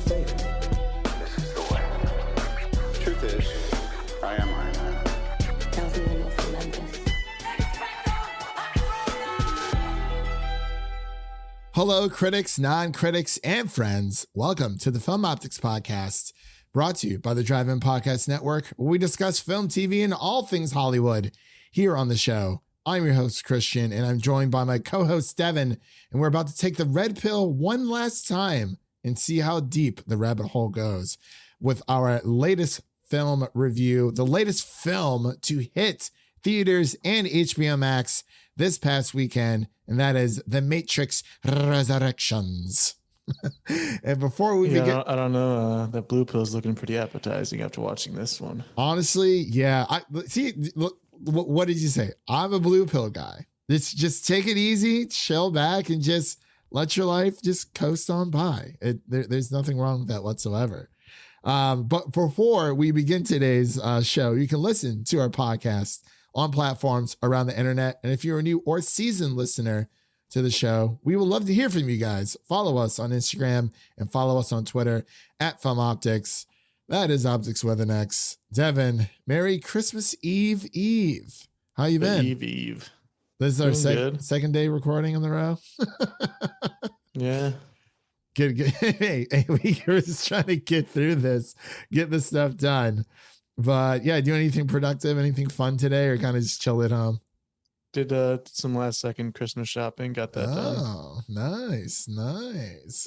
fate. This is the way. Truth is, I am Iron Man. Tells me when you'll remember this. Hello, critics, non-critics, and friends. Welcome to the Film Optix podcast, brought to you by the Drive-In Podcast Network, where we discuss film, TV, and all things Hollywood. Here on the show, I'm your host, Christian, and I'm joined by my co-host, Devin, and we're about to take the red pill one last time and see how deep the rabbit hole goes with our latest film review, the latest film to hit theaters and HBO Max this past weekend, and that is The Matrix Resurrections. And before we begin, I don't know. That blue pill is looking pretty appetizing after watching this one. Honestly, yeah. Look, what did you say? I'm a blue pill guy. It's just take it easy, chill back, and just let your life just coast on by. There's nothing wrong with that whatsoever. But before we begin today's show, you can listen to our podcast on platforms around the internet. And if you're a new or seasoned listener to the show, we would love to hear from you guys. Follow us on Instagram and follow us on Twitter at FilmOptix. That is Optix with an X. Devin, Merry Christmas Eve. How you been? Eve. This is our second day recording in the row. Yeah. Good. Hey, we were just trying to get through this, get this stuff done. But yeah, do anything productive, anything fun today, or kind of just chill at home? Did some last second Christmas shopping. Got that done. Oh, nice.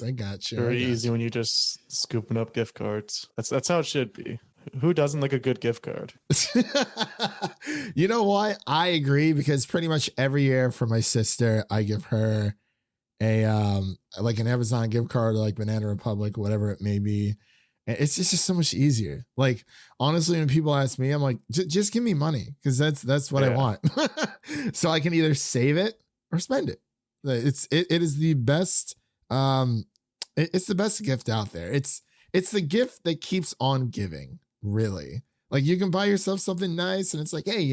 I got you. Very easy when you're just scooping up gift cards. That's how it should be. Who doesn't like a good gift card? You know what? I agree, because pretty much every year for my sister, I give her a like an Amazon gift card, or like Banana Republic, whatever it may be. And it's just so much easier. Like, honestly, when people ask me, I'm like, just give me money, because that's what I want. So I can either save it or spend it. It is the best. It's the best gift out there. It's the gift that keeps on giving, really. Like, you can buy yourself something nice, and it's like, hey,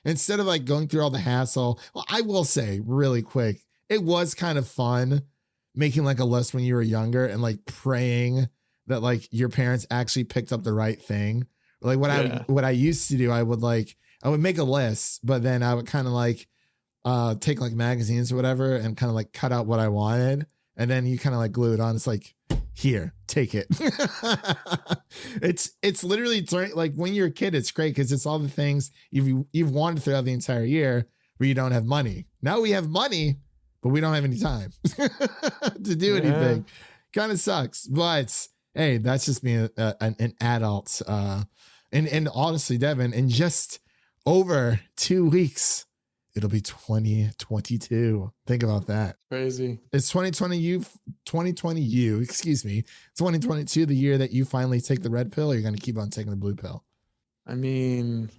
instead of like going through all the hassle. Well, I will say really quick, it was kind of fun making like a list when you were younger and like praying that like your parents actually picked up the right thing. Like what I used to do, I would make a list, but then I would kind of like take like magazines or whatever and kind of like cut out what I wanted. And then you kind of like glue it on. It's like, here, take it. It's literally like when you're a kid, it's great because it's all the things you've wanted throughout the entire year where you don't have money. Now we have money, but we don't have any time to do anything. Kind of sucks, but hey, that's just being an adult. And honestly, Devin, in just over 2 weeks, it'll be 2022. Think about that. Crazy. It's 2022, the year that you finally take the red pill, or you're going to keep on taking the blue pill? I mean,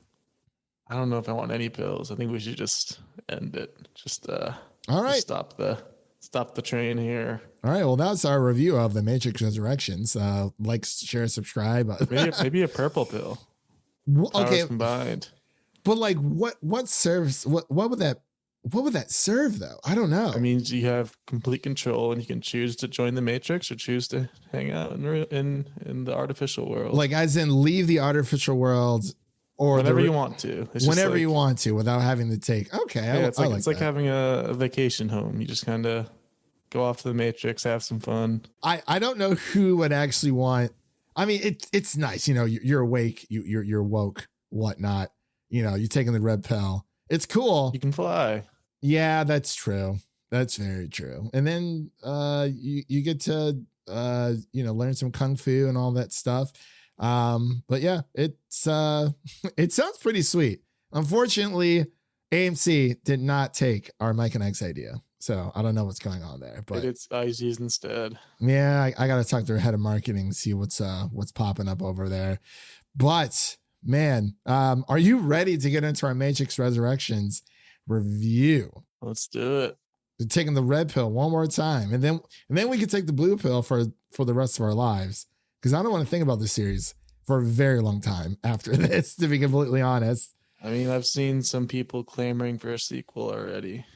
I don't know if I want any pills. I think we should just end it. All right. Just stop the train here. All right. Well, that's our review of The Matrix Resurrections. Like, share, subscribe. Maybe a purple pill. Okay. Combined. But like, what serves? What would that serve though? I don't know. I mean, you have complete control, and you can choose to join the Matrix or choose to hang out in the artificial world. Like, as in, leave the artificial world, or whenever you want to. It's whenever you want to, without having to take. Okay, yeah, it's like having a vacation home. You just kind of go off to the Matrix, have some fun. I don't know who would actually want. I mean, it's nice. You're awake. You're woke. Whatnot. You're taking the red pill. It's cool. You can fly. Yeah, that's true. That's very true. And then you get to learn some kung fu and all that stuff. But yeah, it sounds pretty sweet. Unfortunately, AMC did not take our Mike and Ike's idea. So I don't know what's going on there, but it's IGs instead. Yeah, I got to talk to their head of marketing, see what's popping up over there. But man, are you ready to get into our Matrix Resurrections review? Let's do it. We're taking the red pill one more time, and then we can take the blue pill for the rest of our lives. Because I don't want to think about this series for a very long time after this, to be completely honest. I mean, I've seen some people clamoring for a sequel already.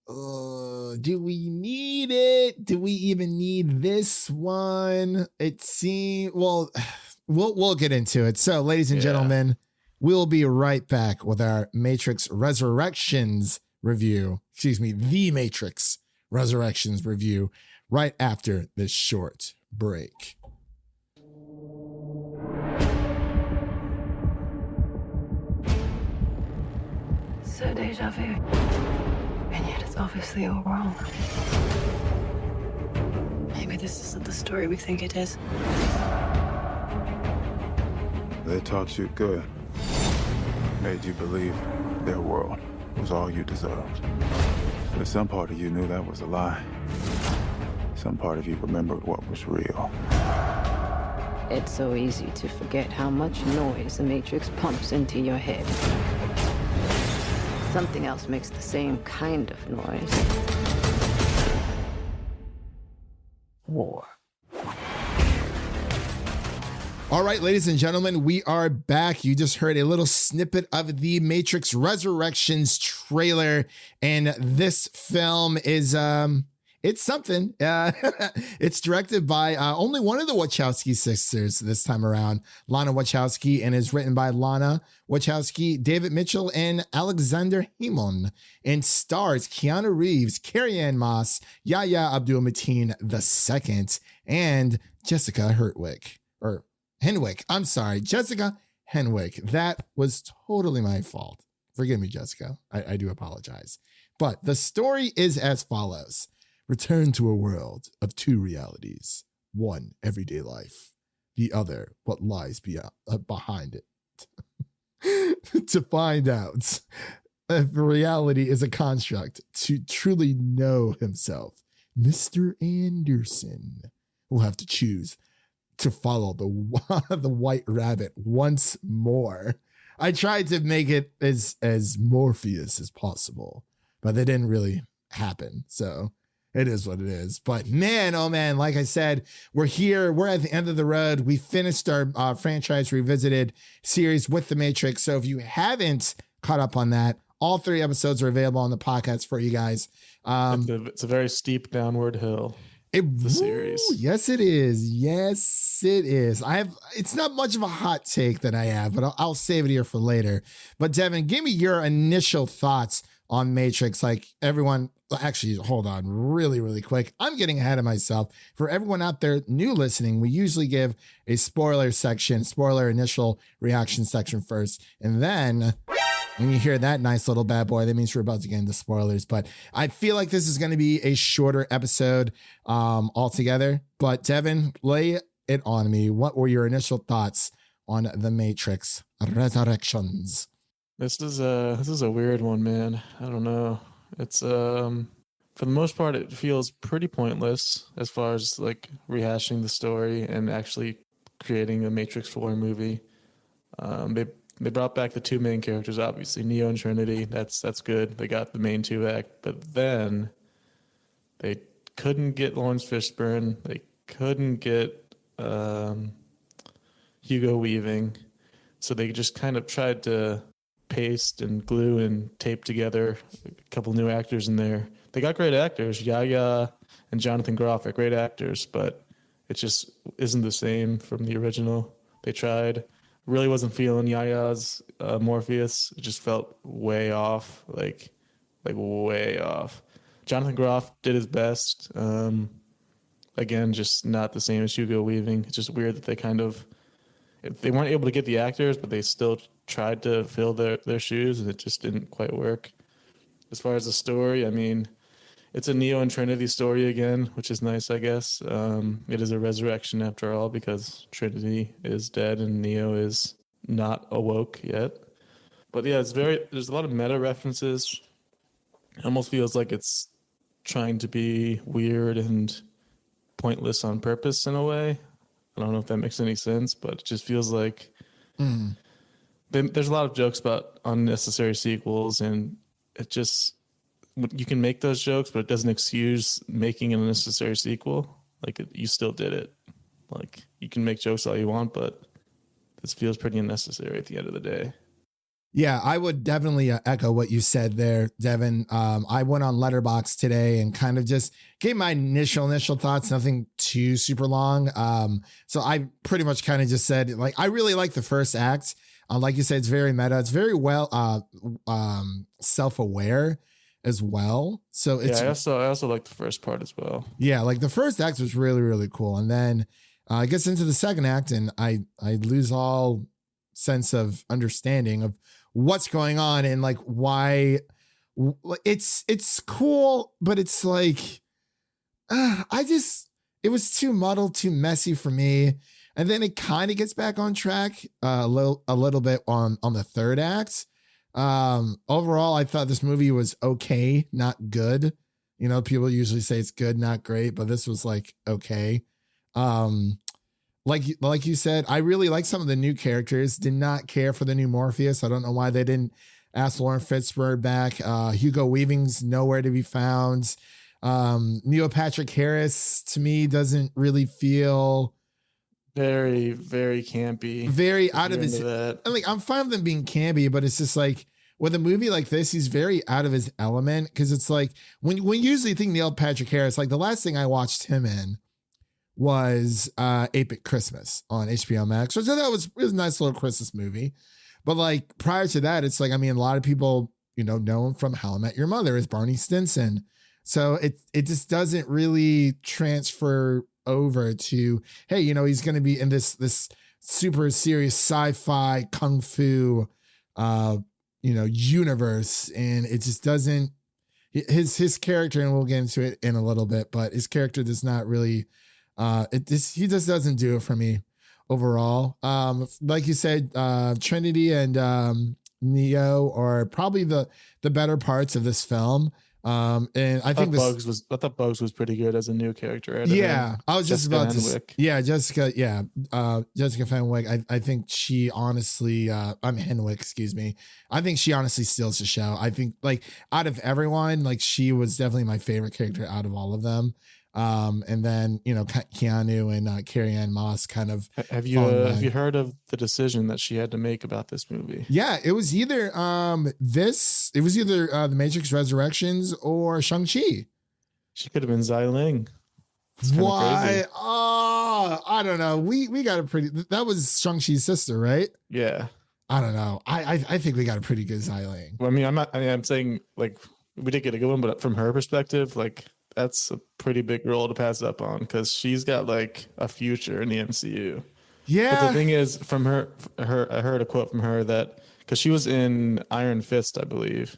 Do we need it? Do we even need this one? It seems well. We'll get into it. So, ladies and gentlemen, we'll be right back with our Matrix Resurrections review. Excuse me, the Matrix Resurrections review right after this short break. So deja vu. And yet it's obviously all wrong. Maybe this isn't the story we think it is. They taught you good. Made you believe their world was all you deserved. But some part of you knew that was a lie. Some part of you remembered what was real. It's so easy to forget how much noise the Matrix pumps into your head. Something else makes the same kind of noise. War. All right, ladies and gentlemen, we are back. You just heard a little snippet of the Matrix Resurrections trailer, and this film is it's something. It's directed by only one of the Wachowski sisters this time around, Lana Wachowski, and is written by Lana Wachowski, David Mitchell, and Aleksandar Hemon, and stars Keanu Reeves, Carrie-Anne Moss, Yahya Abdul-Mateen II, and Jessica Henwick. I'm sorry, Jessica Henwick. That was totally my fault. Forgive me, Jessica. I do apologize. But the story is as follows. Return to a world of two realities. One, everyday life. The other, what lies behind it. To find out if reality is a construct, to truly know himself, Mr. Anderson will have to choose to follow the white rabbit once more. I tried to make it as Morpheus as possible, but that didn't really happen. So it is what it is. But man, oh man, like I said, we're here. We're at the end of the road. We finished our franchise revisited series with The Matrix. So if you haven't caught up on that, all 3 episodes are available on the podcast for you guys. It's a very steep downward hill. The series. Yes, it is. Yes, it is. It's not much of a hot take that I have, but I'll save it here for later. But Devin, give me your initial thoughts on Matrix. Like everyone, actually, hold on really, really quick. I'm getting ahead of myself. For everyone out there new listening, we usually give a spoiler initial reaction section first. And then when you hear that nice little bad boy, that means we're about to get into spoilers. But I feel like this is going to be a shorter episode altogether. But Devin, lay it on me. What were your initial thoughts on The Matrix Resurrections? This is a weird one, man. I don't know. It's for the most part, it feels pretty pointless as far as like rehashing the story and actually creating a Matrix 4 movie. They brought back the 2 main characters, obviously, Neo and Trinity. That's good. They got the main 2 back. But then they couldn't get Lawrence Fishburne. They couldn't get Hugo Weaving. So they just kind of tried to paste and glue and tape together a couple new actors in there. They got great actors. Yahya and Jonathan Groff are great actors, but it just isn't the same from the original. They tried. Really wasn't feeling Yahya's Morpheus. It just felt way off, like way off. Jonathan Groff did his best. Again, just not the same as Hugo Weaving. It's just weird that they weren't able to get the actors, but they still tried to fill their shoes, and it just didn't quite work. As far as the story, I mean, it's a Neo and Trinity story again, which is nice, I guess. It is a resurrection after all, because Trinity is dead and Neo is not awoke yet. But yeah, there's a lot of meta references. It almost feels like it's trying to be weird and pointless on purpose in a way. I don't know if that makes any sense, but it just feels like there's a lot of jokes about unnecessary sequels, and it just, you can make those jokes, but it doesn't excuse making an unnecessary sequel. Like, you still did it. Like, you can make jokes all you want, but this feels pretty unnecessary at the end of the day. Yeah, I would definitely echo what you said there, Devin. I went on Letterboxd today and kind of just gave my initial thoughts, nothing too super long. So I pretty much kind of just said, like, I really like the first act. Like you said, it's very meta. It's very well self-aware as well. So it's I also like the first part as well. yeah, like the first act was really, really cool. And then it gets into the second act and I lose all sense of understanding of what's going on and like why it's cool, but it's like it was too muddled, too messy for me. And then it kind of gets back on track a little bit on the third act. Overall, I thought this movie was okay, not good. You know, people usually say it's good, not great, but this was like okay. Like you said, I really like some of the new characters. Did not care for the new Morpheus. I don't know why they didn't ask Lauren Fishburne back. Hugo Weaving's nowhere to be found. Neil Patrick Harris to me doesn't really feel very, very campy. Very out of his. Like I'm fine with him being campy, but it's just like with a movie like this, he's very out of his element because it's like when you usually think Neil Patrick Harris, like the last thing I watched him in was 8-Bit Christmas on HBO Max. So that was a nice little Christmas movie. But like prior to that, it's like, I mean, a lot of people, you know him from How I Met Your Mother as Barney Stinson. So it just doesn't really transfer over to, hey, you know, he's going to be in this super serious sci-fi kung fu, universe. And it just doesn't, his character, and we'll get into it in a little bit, but his character does not really, he just doesn't do it for me overall. Like you said, Trinity and Neo are probably the better parts of this film. And I think I thought Bugs was pretty good as a new character. I was just about Henwick. to. Yeah, Jessica. Yeah, Jessica Fenwick. I think she honestly. I'm Henwick. Excuse me. I think she honestly steals the show. I think like out of everyone, like she was definitely my favorite character out of all of them. And then Keanu and Carrie-Anne Moss kind of. Have you heard of the decision that she had to make about this movie? Yeah, it was either The Matrix Resurrections or Shang-Chi. She could have been Xiling. Why? Oh, I don't know. We got a pretty. That was Shang-Chi's sister, right? Yeah. I don't know. I think we got a pretty good Xiling. Well, I mean, I'm saying like we did get a good one, but from her perspective, like. That's a pretty big role to pass up on because she's got like a future in the MCU. Yeah. But the thing is, from her, I heard a quote from her that because she was in Iron Fist, I believe.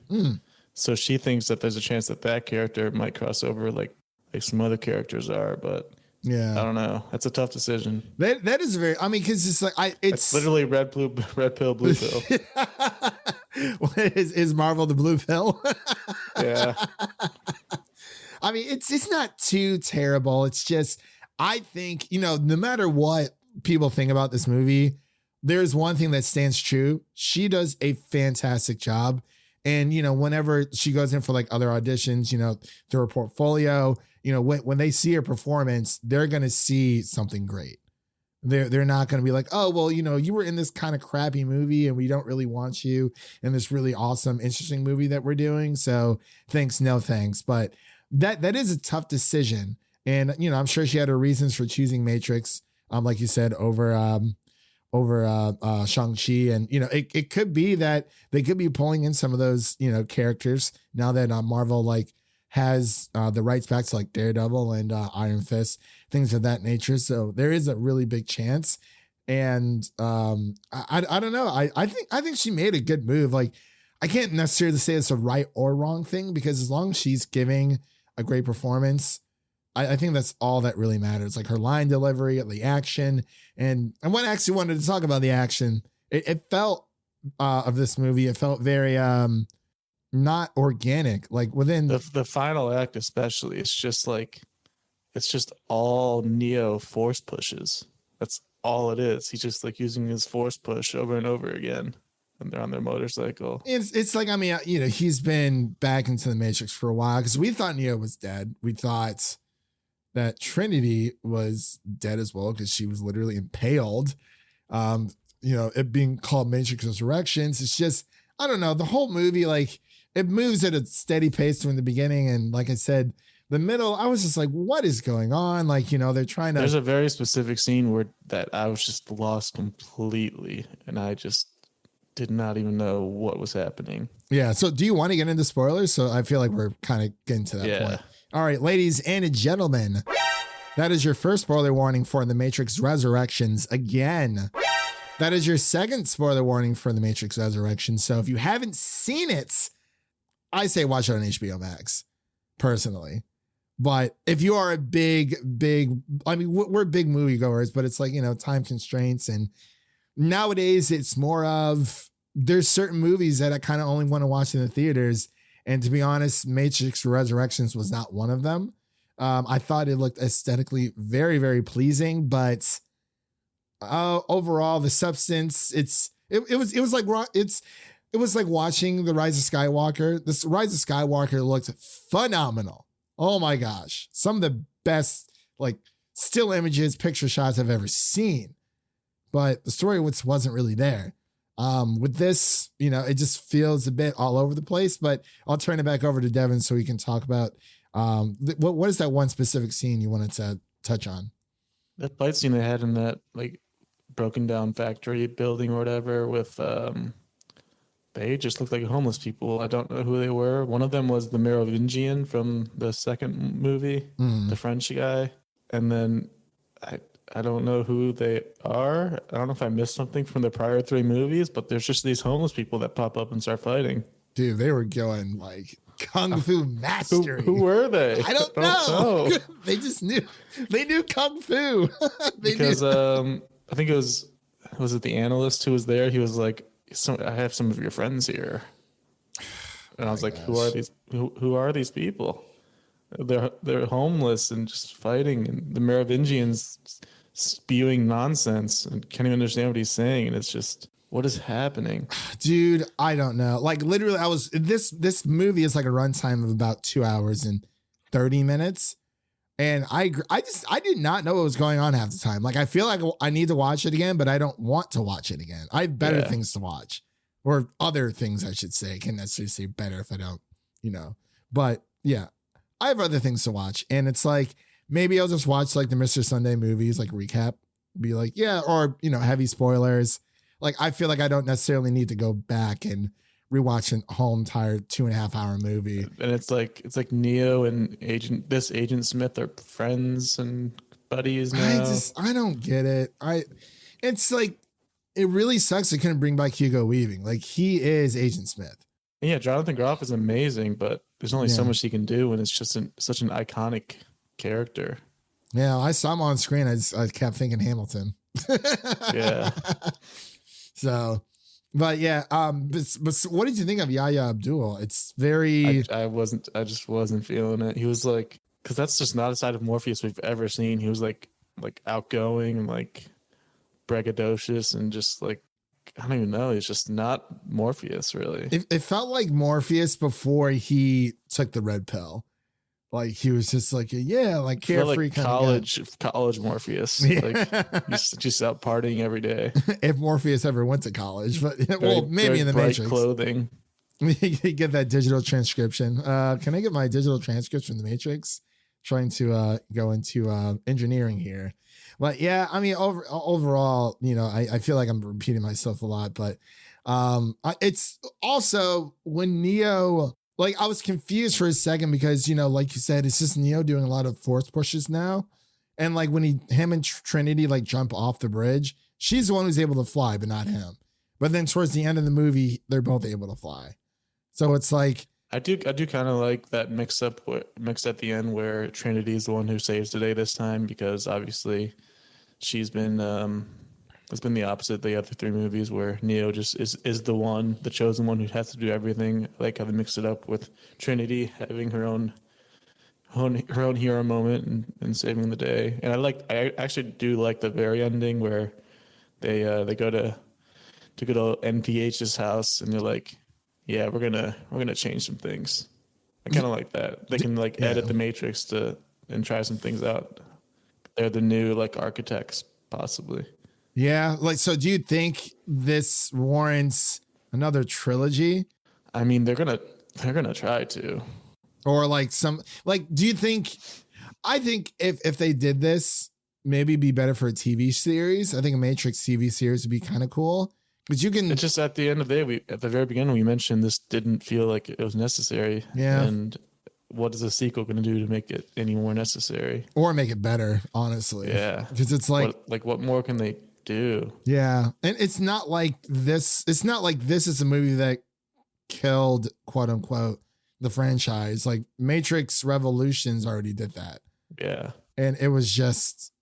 So she thinks that there's a chance that character might cross over like some other characters are. But yeah, I don't know. That's a tough decision. That is very. I mean, because it's like it's literally red pill, blue pill. Is Marvel the blue pill? Yeah. I mean, it's not too terrible. It's just, I think, no matter what people think about this movie, there's one thing that stands true. She does a fantastic job. And, whenever she goes in for like other auditions, through her portfolio, when they see her performance, they're going to see something great. They're not going to be like, oh, well, you were in this kind of crappy movie and we don't really want you in this really awesome, interesting movie that we're doing. So thanks, no thanks. But that is a tough decision. And, I'm sure she had her reasons for choosing Matrix, like you said, over Shang-Chi. And, it could be that they could be pulling in some of those, characters now that Marvel like has the rights back to like Daredevil and Iron Fist, things of that nature. So there is a really big chance. And I don't know. I think she made a good move. Like, I can't necessarily say it's a right or wrong thing because as long as she's giving a great performance, I think that's all that really matters. Like her line delivery, the action, and when I actually wanted to talk about the action, it felt of this movie, it felt very not organic. Like within the final act, especially, it's just all Neo force pushes. That's all it is. He's just like using his force push over and over again. And they're on their motorcycle. It's like, I mean, he's been back into the Matrix for a while because we thought Neo was dead. We thought that Trinity was dead as well because she was literally impaled. It being called Matrix Resurrections. It's just, I don't know, the whole movie, like it moves at a steady pace from the beginning. And like I said, the middle, I was just like, what is going on? Like, they're trying to. There's a very specific scene where that I was just lost completely, and I just did not even know what was happening. Yeah. So do you want to get into spoilers? So I feel like we're kind of getting to that point. All right, ladies and gentlemen, that is your first spoiler warning for The Matrix Resurrections again. That is your second spoiler warning for The Matrix Resurrections. So if you haven't seen it, I say watch it on HBO Max, personally. But if you are a big, I mean, we're big moviegoers, but it's like, time constraints. And nowadays it's more of, there's certain movies that I kind of only want to watch in the theaters. And to be honest, Matrix Resurrections was not one of them. I thought it looked aesthetically very, very pleasing, but overall the substance, it was like watching The Rise of Skywalker. This Rise of Skywalker looked phenomenal. Oh my gosh. Some of the best like still images, picture shots I've ever seen, but the story wasn't really there. With this, it just feels a bit all over the place, but I'll turn it back over to Devin so we can talk about, what is that one specific scene you wanted to touch on? That fight scene they had in that like broken down factory building or whatever with, they just looked like homeless people. I don't know who they were. One of them was the Merovingian from the second movie, the French guy. And then I don't know who they are. I don't know if I missed something from the prior 3 movies, but there's just these homeless people that pop up and start fighting. Dude, they were going like Kung Fu mastery. Who were they? I don't know. They just knew. They knew Kung Fu. Because I think was it the analyst who was there? He was like, I have some of your friends here. And I was like, who are these? Who are these people? They're homeless and just fighting, and the Merovingians spewing nonsense and can't even understand what he's saying. And it's just, what is happening? Dude, I don't know. Like literally, this movie is like a runtime of about 2 hours and 30 minutes. And I did not know what was going on half the time. Like, I feel like I need to watch it again, but I don't want to watch it again. I have better things to watch, or other things, I should say. I can't necessarily say better if I don't, but yeah, I have other things to watch. And it's like, maybe I'll just watch like the Mr. Sunday movies, like recap, be like, yeah, or, heavy spoilers. Like, I feel like I don't necessarily need to go back and rewatch a whole entire 2.5 hour movie. And it's like Neo and Agent Smith are friends and buddies now. I don't get it. It's like, it really sucks they couldn't bring back Hugo Weaving. Like, he is Agent Smith. And yeah, Jonathan Groff is amazing, but there's only so much he can do, and it's just such an iconic character. Yeah, I saw him on screen. I kept thinking Hamilton. Yeah. So, but yeah, but what did you think of Yahya Abdul? It's very. I just wasn't feeling it. He was like, because that's just not a side of Morpheus we've ever seen. He was like outgoing and like braggadocious and just like, I don't even know. He's just not Morpheus, really. It felt like Morpheus before he took the red pill. Like, he was just like, like carefree like college Morpheus. Yeah. Like, he's just out partying every day. If Morpheus ever went to college, but maybe in the Matrix. Clothing. You get that digital transcription. Can I get my digital transcripts from the Matrix? Trying to go into engineering here. But yeah, I mean, overall, I feel like I'm repeating myself a lot, but it's also when Neo, like, I was confused for a second because, like you said, it's just Neo doing a lot of force pushes now. And like when him and Trinity like jump off the bridge, she's the one who's able to fly, but not him. But then towards the end of the movie, they're both able to fly. So it's like, I do kind of like that mix at the end where Trinity is the one who saves the day this time, because obviously she's been it's been the opposite the other 3 movies where Neo just is the chosen one who has to do everything. I like how they mix it up with Trinity having her own hero moment and saving the day. And I actually do like the very ending where they go to NPH's house and they're like, yeah, we're gonna change some things. I kind of like that. They can like edit the Matrix and try some things out. They're the new like architects, possibly. Yeah. Like, so do you think this warrants Another trilogy? I mean, they're gonna try to. Or like do you think, I think if they did this, maybe it'd be better for a TV series. I think a Matrix TV series would be kind of cool. Because you can. It's just at the end of the day, at the very beginning, we mentioned this didn't feel like it was necessary. Yeah. And what is a sequel going to do to make it any more necessary? Or make it better, honestly. Yeah. Because it's like. What more can they do? Yeah. And it's not like this. It's not like this is a movie that killed, quote unquote, the franchise. Like Matrix Revolutions already did that. Yeah. And it was just.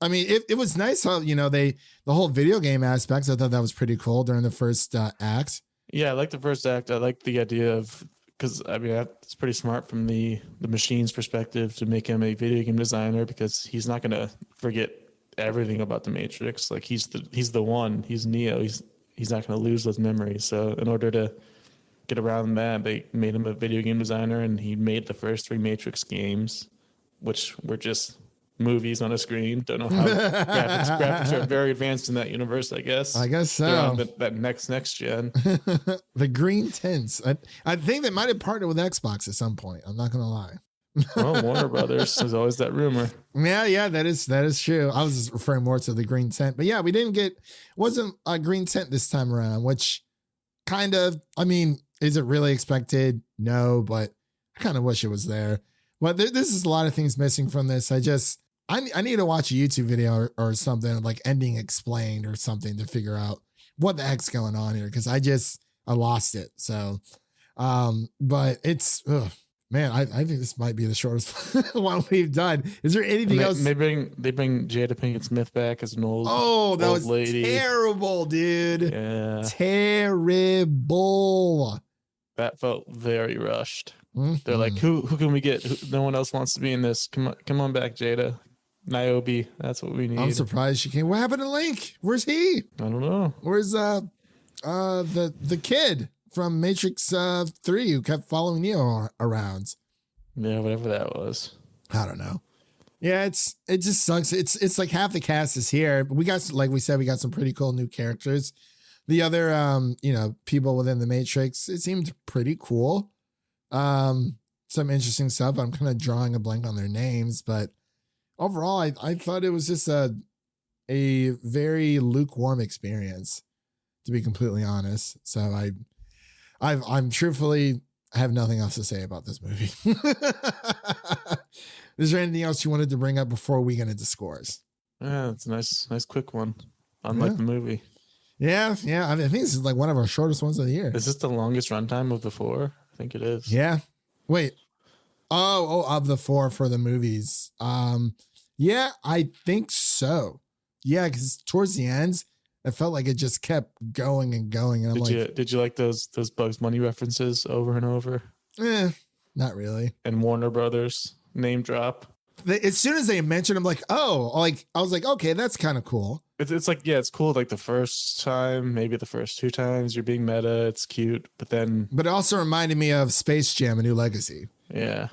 I mean, it was nice how, the whole video game aspects. I thought that was pretty cool during the first act. Yeah, I like the first act. I like the idea of, because I mean, it's pretty smart from the machine's perspective to make him a video game designer, because he's not going to forget everything about the Matrix. Like he's the one. He's Neo. He's not going to lose those memories. So in order to get around that, they made him a video game designer, and he made the first 3 Matrix games, which were just movies on a screen. Don't know how graphics are very advanced in that universe. I guess so. They're on that next gen. The green tints. I think they might have partnered with Xbox at some point. I'm not gonna lie. Well, Warner Brothers. There's always that rumor. Yeah, that is true. I was just referring more to the green tint, but yeah, we wasn't a green tint this time around, which kind of, I mean, is it really expected? No, but I kind of wish it was there. But this is a lot of things missing from this. I need to watch a YouTube video or something, like ending explained or something, to figure out what the heck's going on here. Cause I lost it. So, but it's, man, I think this might be the shortest one we've done. Is there anything else? They bring Jada Pinkett Smith back as an old that old was lady. Terrible, dude. Yeah. Terrible. That felt very rushed. Mm-hmm. They're like, who can we get? No one else wants to be in this. Come on back, Jada. Niobe, that's what we need. I'm surprised she came. What happened to Link? Where's he? I don't know. Where's the kid from Matrix 3 who kept following Neo around? Yeah, whatever that was. I don't know. Yeah, it just sucks. It's like half the cast is here. But we got, like we said, we got some pretty cool new characters. The other people within the Matrix, it seemed pretty cool. Some interesting stuff. I'm kind of drawing a blank on their names, but overall, I thought it was just a very lukewarm experience, to be completely honest. So I'm truthfully, I have nothing else to say about this movie. Is there anything else you wanted to bring up before we get into scores? Yeah, it's a nice quick one. Unlike the movie. Yeah. I think this is like one of our shortest ones of the year. Is this the longest runtime of the 4? I think it is. Yeah. Wait. Oh, of the 4 for the movies. Yeah, I think so. Yeah, because towards the end, I felt like it just kept going and going. And did you like those Bugs Bunny references over and over? Not really. And Warner Brothers name drop. As soon as they mentioned, I'm like, oh, like I was like, okay, that's kind of cool. It's like, yeah, it's cool. Like the first time, maybe the first 2 times, you're being meta. It's cute, but it also reminded me of Space Jam: A New Legacy. Yeah.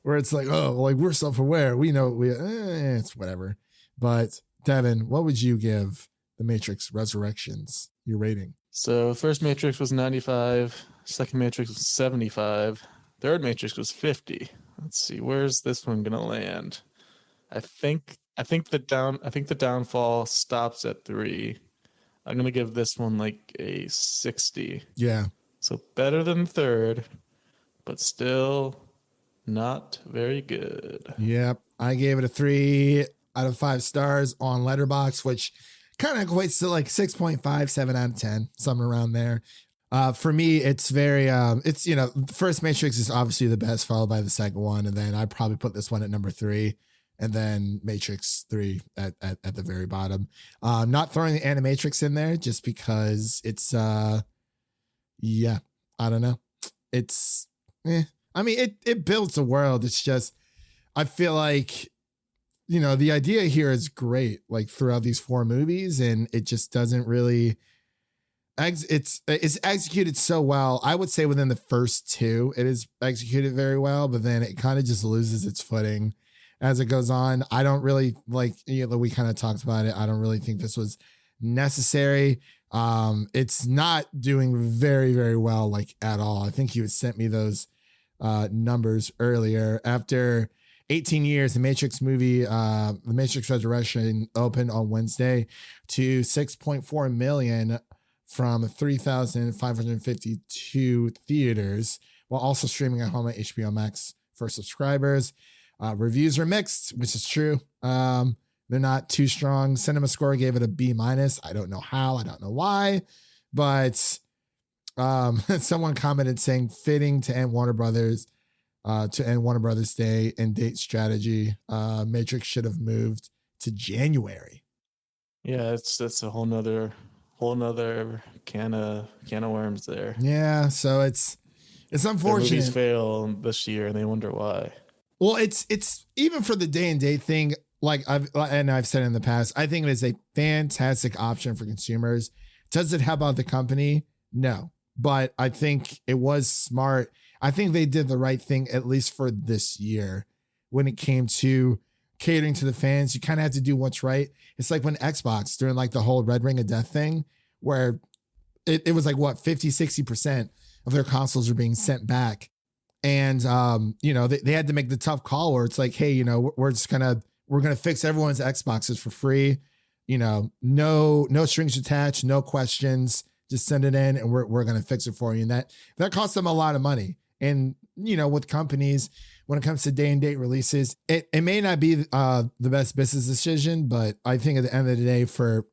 Where it's like, oh, like we're self-aware. We know it's whatever. But Devin, what would you give The Matrix Resurrections your rating? So first Matrix was 95. Second Matrix was 75. Third Matrix was 50. Let's see, where's this one gonna land? I think the downfall stops at 3. I'm gonna give this one like a 60. Yeah. So better than third, but still not very good. Yep. I gave it a 3 out of 5 stars on Letterboxd, which kind of equates to like 6.5, 7 out of 10, something around there. For me, it's very, the first Matrix is obviously the best, followed by the second one. And then I probably put this one at number 3, and then Matrix 3 at the very bottom. Not throwing the Animatrix in there just because it's, I don't know. It's, I mean, it builds a world. It's just, I feel like, the idea here is great, like throughout these 4 movies, and it just doesn't really, it's executed so well. I would say within the first 2, it is executed very well, but then it kind of just loses its footing as it goes on. I don't really we kind of talked about it. I don't really think this was necessary. It's not doing very, very well, like at all. I think you had sent me those numbers earlier. After 18 years, the Matrix movie, The Matrix Resurrection, opened on Wednesday to 6.4 million from 3,552 theaters, while also streaming at home at HBO Max for subscribers. Reviews are mixed, which is true. They're not too strong. Cinema Score gave it a B-. I don't know how, I don't know why, but someone commented saying fitting to end Warner Brothers Day and date strategy. Matrix should have moved to January. Yeah, that's a whole nother can of worms there. Yeah, so it's unfortunate. Their movies fail this year, and they wonder why. Well, it's even for the day and date thing. Like I've said in the past, I think it is a fantastic option for consumers. Does it help out the company? No, but I think it was smart. I think they did the right thing, at least for this year, when it came to catering to the fans. You kind of have to do what's right. It's like when Xbox during like the whole Red Ring of Death thing, where it was like what 50-60% of their consoles are being sent back. And, they had to make the tough call where it's like, hey, we're going to fix everyone's Xboxes for free. No strings attached, no questions, just send it in and we're going to fix it for you. And that costs them a lot of money. And, with companies, when it comes to day and date releases, it may not be the best business decision, but I think at the end of the day for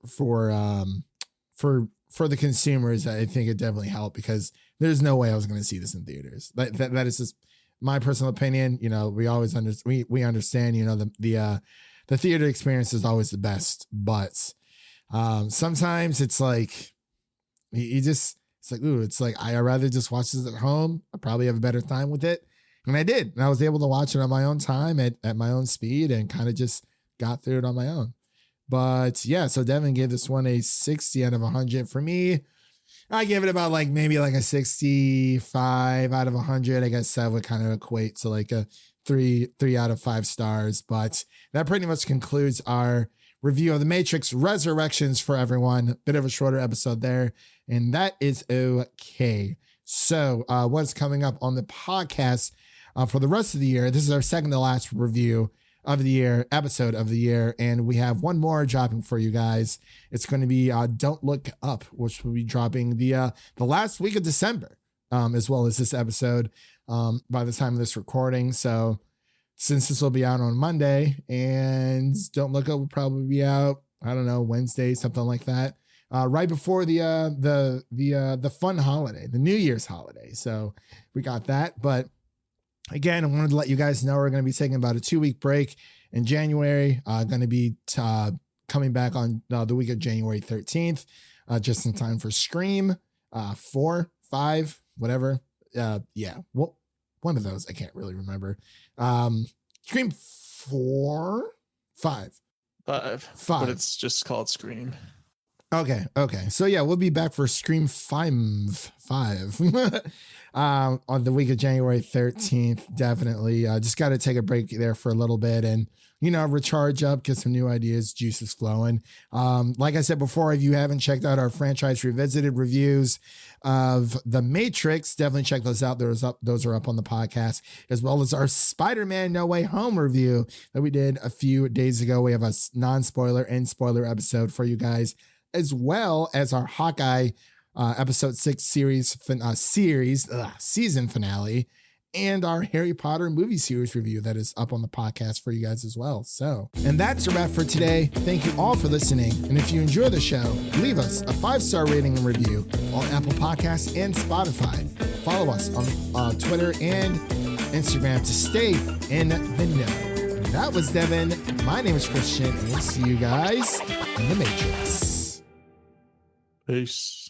the consumers, I think it definitely helped, because there's no way I was going to see this in theaters. That is just my personal opinion. We always we understand, the theater experience is always the best, but sometimes it's like, it's like, I'd rather just watch this at home. I probably have a better time with it. And I did. And I was able to watch it on my own time at my own speed and kind of just got through it on my own. But yeah, so Devin gave this one a 60 out of 100. For me, I gave it about maybe a 65 out of 100. I guess that would kind of equate to like a 3 out of 5 stars. But that pretty much concludes our review of The Matrix Resurrections for everyone. Bit of a shorter episode there, and that is okay. So what's coming up on the podcast for the rest of the year? This is our second to last review of the year, episode of the year, and we have one more dropping for you guys. It's going to be Don't Look Up, which will be dropping the last week of December, as well as this episode by the time of this recording. So since this will be out on Monday, and Don't Look Up will probably be out, I don't know, Wednesday, something like that, right before the fun holiday, the New Year's holiday. So we got that. But again, I wanted to let you guys know we're going to be taking about a 2-week break in January. Going to be coming back on the week of January 13th, just in time for Scream 4, 5, whatever. Yeah, well, one of those, I can't really remember. Scream 4, 5. 5. But it's just called Scream. Okay. So yeah, we'll be back for Scream 5 on the week of January 13th. Definitely. Just got to take a break there for a little bit and, recharge up, get some new ideas, juices flowing. Like I said before, if you haven't checked out our franchise revisited reviews of The Matrix, definitely check those out. Those are up on the podcast, as well as our Spider-Man No Way Home review that we did a few days ago. We have a non-spoiler and spoiler episode for you guys, as well as our Hawkeye episode 6 season finale, and our Harry Potter movie series review that is up on the podcast for you guys as well. So, and that's a wrap for today. Thank you all for listening. And if you enjoy the show, leave us a 5-star rating and review on Apple Podcasts and Spotify. Follow us on Twitter and Instagram to stay in the know. That was Devin. My name is Christian, and we'll see you guys in The Matrix. Peace.